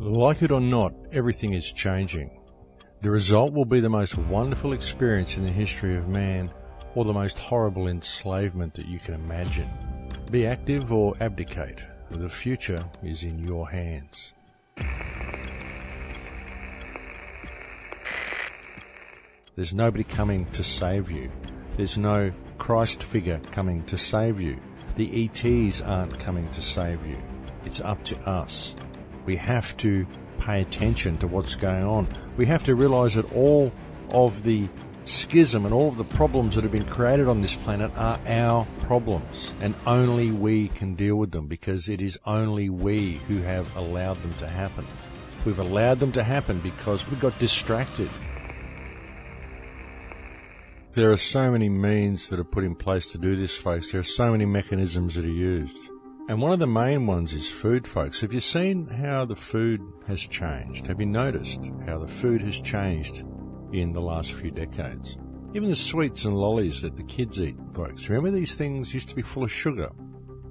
Like it or not, everything is changing. The result will be the most wonderful experience in the history of man, or the most horrible enslavement that you can imagine. Be active or abdicate. The future is in your hands. There's nobody coming to save you. There's no Christ figure coming to save you. The ETs aren't coming to save you. It's up to us. We have to pay attention to what's going on. We have to realize that all of the schism and all of the problems that have been created on this planet are our problems, and only we can deal with them, because it is only we who have allowed them to happen. We've allowed them to happen because we got distracted. There are so many means that are put in place to do this, folks. There are so many mechanisms that are used. And one of the main ones is food, folks. Have you seen how the food has changed? Have you noticed how the food has changed in the last few decades? Even the sweets and lollies that the kids eat, folks. Remember, these things used to be full of sugar.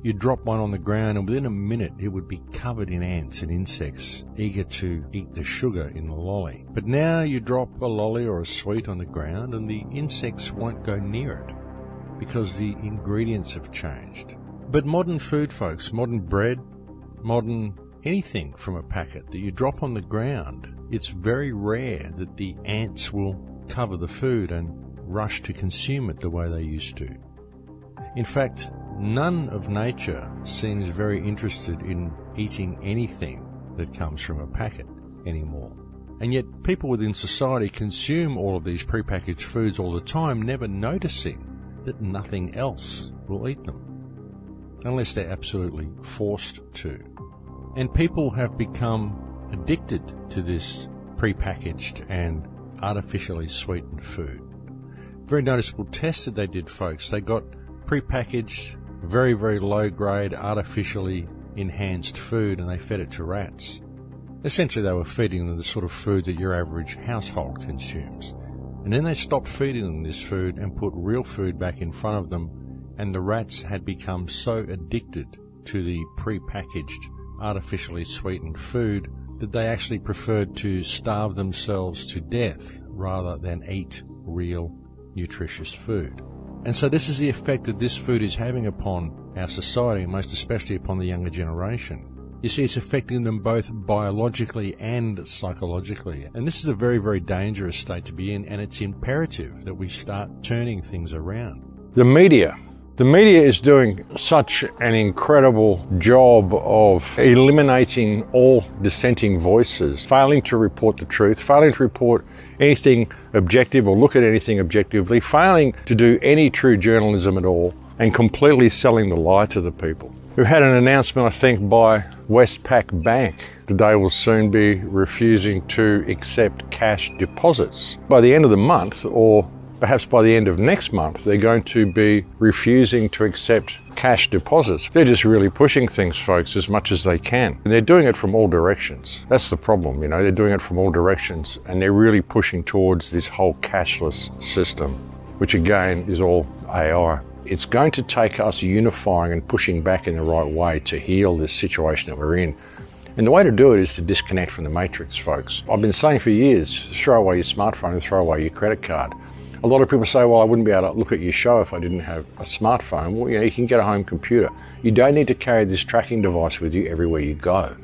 You'd drop one on the ground and within a minute it would be covered in ants and insects, eager to eat the sugar in the lolly. But now you drop a lolly or a sweet on the ground and the insects won't go near it because the ingredients have changed. But modern food, folks, modern bread, modern anything from a packet that you drop on the ground, it's very rare that the ants will cover the food and rush to consume it the way they used to. In fact, none of nature seems very interested in eating anything that comes from a packet anymore. And yet people within society consume all of these prepackaged foods all the time, never noticing that nothing else will eat them, unless they're absolutely forced to. And people have become addicted to this prepackaged and artificially sweetened food. Very noticeable test that they did, folks. They got prepackaged, very, very low-grade, artificially enhanced food, and they fed it to rats. Essentially, they were feeding them the sort of food that your average household consumes. And then they stopped feeding them this food and put real food back in front of them, and the rats had become so addicted to the pre-packaged, artificially sweetened food that they actually preferred to starve themselves to death rather than eat real, nutritious food. And so this is the effect that this food is having upon our society, and most especially upon the younger generation. You see, it's affecting them both biologically and psychologically. And this is a very, very dangerous state to be in, and it's imperative that we start turning things around. The media is doing such an incredible job of eliminating all dissenting voices, failing to report the truth, failing to report anything objective or look at anything objectively, failing to do any true journalism at all, and completely selling the lie to the people. We've had an announcement, I think, by Westpac Bank that they will soon be refusing to accept cash deposits. By the end of the month, or perhaps by the end of next month, they're going to be refusing to accept cash deposits. They're just really pushing things, folks, as much as they can. And they're doing it from all directions. That's the problem, they're doing it from all directions, and they're really pushing towards this whole cashless system, which again is all AI. It's going to take us unifying and pushing back in the right way to heal this situation that we're in. And the way to do it is to disconnect from the matrix, folks. I've been saying for years, throw away your smartphone and throw away your credit card. A lot of people say, well, I wouldn't be able to look at your show if I didn't have a smartphone. Well, you can get a home computer. You don't need to carry this tracking device with you everywhere you go.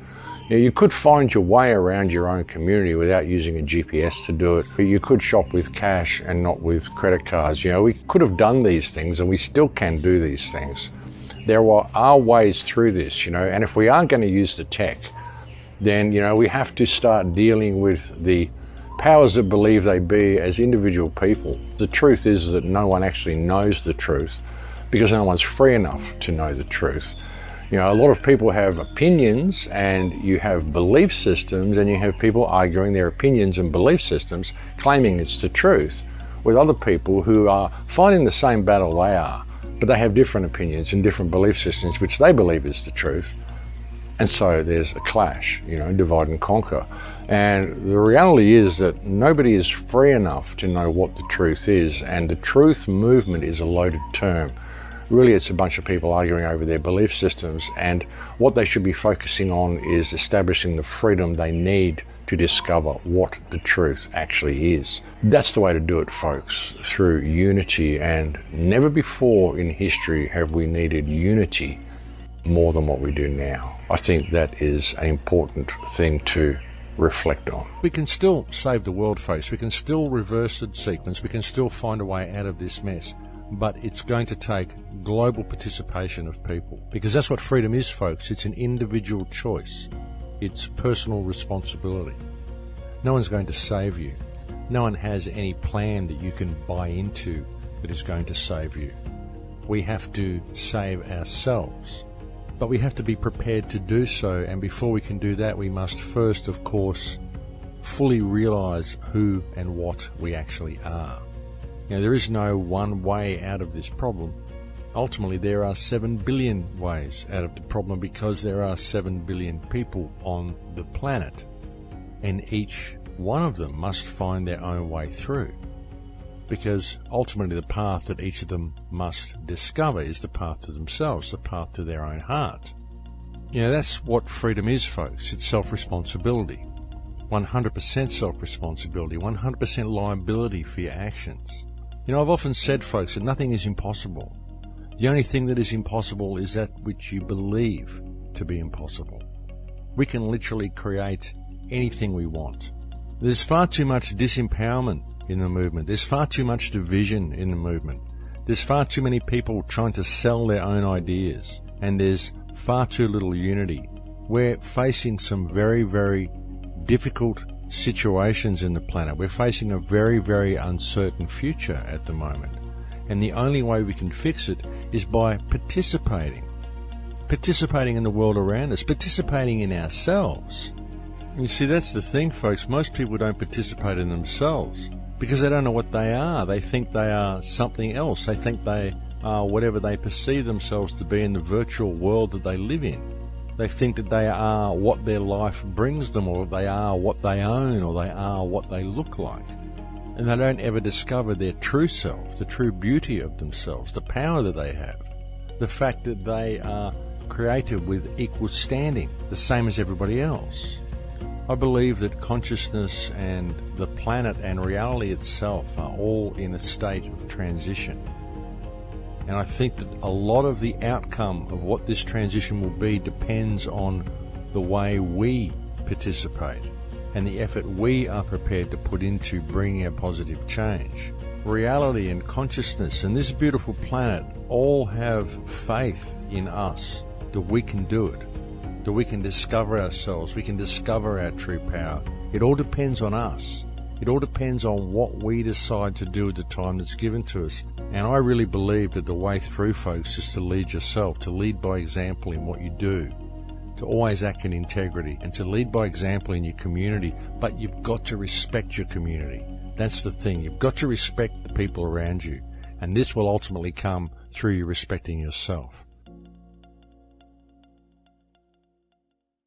You could find your way around your own community without using a GPS to do it. But you could shop with cash and not with credit cards. We could have done these things, and we still can do these things. There are ways through this, and if we are going to use the tech, then, we have to start dealing with the powers that believe they be as individual people. The truth is that no one actually knows the truth because no one's free enough to know the truth. A lot of people have opinions, and you have belief systems, and you have people arguing their opinions and belief systems, claiming it's the truth, with other people who are fighting the same battle they are, but they have different opinions and different belief systems which they believe is the truth. And so there's a clash, divide and conquer. And the reality is that nobody is free enough to know what the truth is, and the truth movement is a loaded term. Really, it's a bunch of people arguing over their belief systems, and what they should be focusing on is establishing the freedom they need to discover what the truth actually is. That's the way to do it, folks, through unity, and never before in history have we needed unity more than what we do now. I think that is an important thing to reflect on. We can still save the world, folks. We can still reverse the sequence. We can still find a way out of this mess. But it's going to take global participation of people, because that's what freedom is, folks. It's an individual choice. It's personal responsibility. No one's going to save you. No one has any plan that you can buy into that is going to save you. We have to save ourselves. But we have to be prepared to do so, and before we can do that, we must first, of course, fully realize who and what we actually are. There is no one way out of this problem. Ultimately, there are 7 billion ways out of the problem, because there are 7 billion people on the planet, and each one of them must find their own way through, because ultimately the path that each of them must discover is the path to themselves, the path to their own heart. That's what freedom is, folks. It's self-responsibility. 100% self-responsibility, 100% liability for your actions. I've often said, folks, that nothing is impossible. The only thing that is impossible is that which you believe to be impossible. We can literally create anything we want. There's far too much disempowerment in the movement. There's far too much division in the movement. There's far too many people trying to sell their own ideas, and there's far too little unity. We're facing some very, very difficult situations in the planet. We're facing a very, very uncertain future at the moment. And the only way we can fix it is by participating in the world around us, participating in ourselves. You see, that's the thing, folks. Most people don't participate in themselves because they don't know what they are. They think they are something else. They think they are whatever they perceive themselves to be in the virtual world that they live in. They think that they are what their life brings them, or they are what they own, or they are what they look like. And they don't ever discover their true self, the true beauty of themselves, the power that they have, the fact that they are created with equal standing, the same as everybody else. I believe that consciousness and the planet and reality itself are all in a state of transition. And I think that a lot of the outcome of what this transition will be depends on the way we participate and the effort we are prepared to put into bringing a positive change. Reality and consciousness and this beautiful planet all have faith in us that we can do it, that we can discover ourselves, we can discover our true power. It all depends on us. It all depends on what we decide to do at the time that's given to us. And I really believe that the way through, folks, is to lead yourself, to lead by example in what you do, to always act in integrity, and to lead by example in your community. But you've got to respect your community. That's the thing. You've got to respect the people around you. And this will ultimately come through you respecting yourself.